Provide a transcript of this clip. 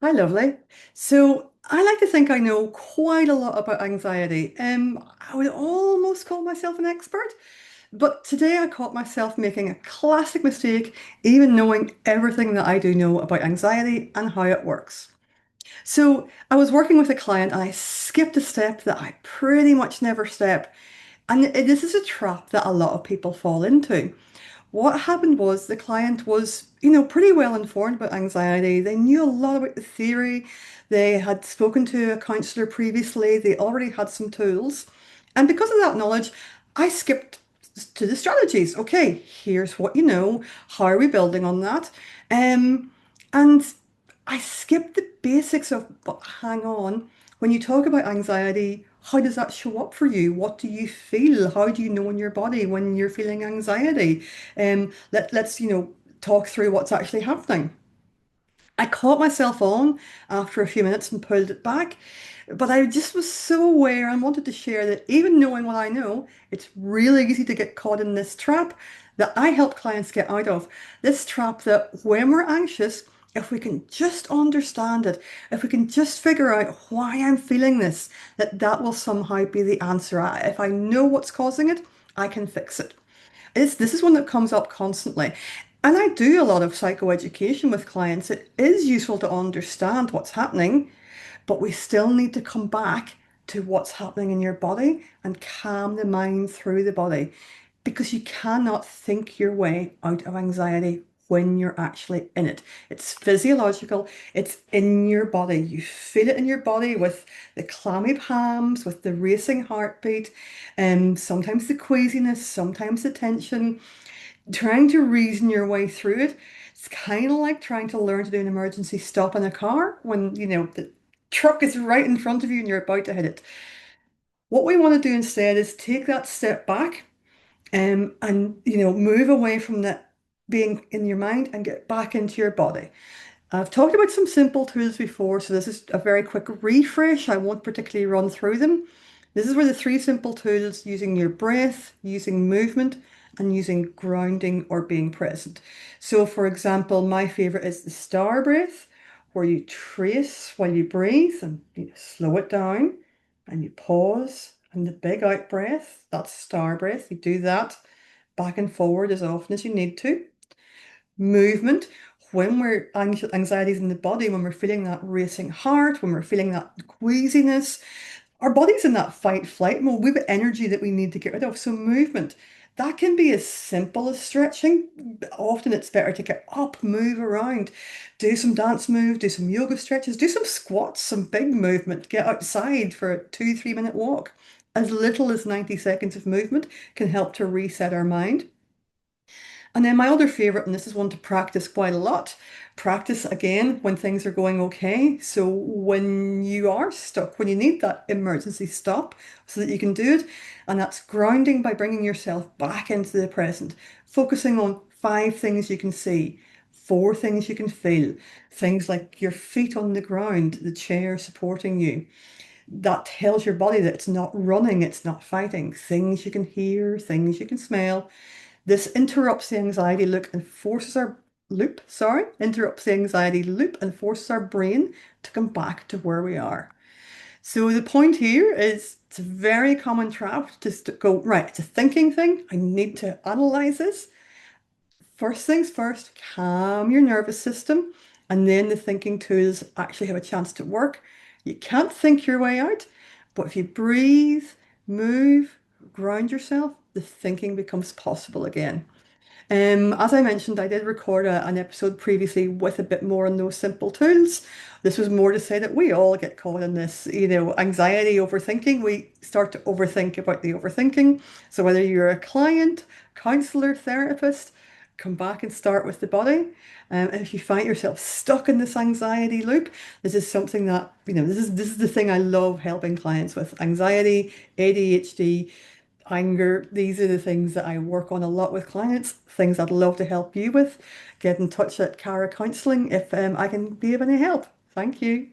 Hi, lovely. So I like to think I know quite a lot about anxiety. I would almost call myself an expert, but today I caught myself making a classic mistake, even knowing everything that I do know about anxiety and how it works. So I was working with a client and I skipped a step that I pretty much never step. And this is a trap that a lot of people fall into. What happened was the client was, pretty well informed about anxiety. They knew a lot about the theory. They had spoken to a counselor previously. They already had some tools. And because of that knowledge, I skipped to the strategies. Okay, here's what you know. How are we building on that? And I skipped the basics of, but hang on. When you talk about anxiety, how does that show up for you? What do you feel? How do you know in your body when you're feeling anxiety? Let's talk through what's actually happening. I caught myself on after a few minutes and pulled it back, but I just was so aware and wanted to share that even knowing what I know, it's really easy to get caught in this trap that I help clients get out of. This trap that when we're anxious, if we can just understand it, if we can just figure out why I'm feeling this, that will somehow be the answer. If I know what's causing it, I can fix it. This is one that comes up constantly. And I do a lot of psychoeducation with clients. It is useful to understand what's happening, but we still need to come back to what's happening in your body and calm the mind through the body because you cannot think your way out of anxiety when you're actually in it. It's physiological, it's in your body. You feel it in your body with the clammy palms, with the racing heartbeat, and sometimes the queasiness, sometimes the tension. Trying to reason your way through it, it's kind of like trying to learn to do an emergency stop in a car when, the truck is right in front of you and you're about to hit it. What we want to do instead is take that step back and move away from that being in your mind and get back into your body. I've talked about some simple tools before, so this is a very quick refresh. I won't particularly run through them. This is where the three simple tools using your breath, using movement, and using grounding or being present. So, for example, my favorite is the star breath, where you trace while you breathe and you slow it down and you pause. And the big out breath, that's star breath. You do that back and forward as often as you need to. Movement, when we're anxieties in the body, when we're feeling that racing heart, when we're feeling that queasiness, our body's in that fight flight mode. We've energy that we need to get rid of. So movement, that can be as simple as stretching. Often it's better to get up, move around, do some dance move, do some yoga stretches, do some squats, some big movement, get outside for a 2, 3 minute walk. As little as 90 seconds of movement can help to reset our mind. And then my other favorite, and this is one to practice quite a lot, practice again when things are going okay. So when you are stuck, when you need that emergency stop so that you can do it, and that's grounding by bringing yourself back into the present, focusing on 5 things you can see, 4 things you can feel, things like your feet on the ground, the chair supporting you. That tells your body that it's not running, it's not fighting. Things you can hear, things you can smell. This interrupts the anxiety interrupts the anxiety loop and forces our brain to come back to where we are. So the point here is it's a very common trap just to go, right, it's a thinking thing. I need to analyze this. First things first, calm your nervous system, and then the thinking tools actually have a chance to work. You can't think your way out, but if you breathe, move, ground yourself, the thinking becomes possible again. As I mentioned, I did record an episode previously with a bit more on those simple tools. This was more to say that we all get caught in this, anxiety, overthinking. We start to overthink about the overthinking. So whether you're a client, counselor, therapist, come back and start with the body. And if you find yourself stuck in this anxiety loop, this is something that, this is the thing I love helping clients with. Anxiety, ADHD, anger. These are the things that I work on a lot with clients, things I'd love to help you with. Get in touch at Cara Counselling if I can be of any help. Thank you.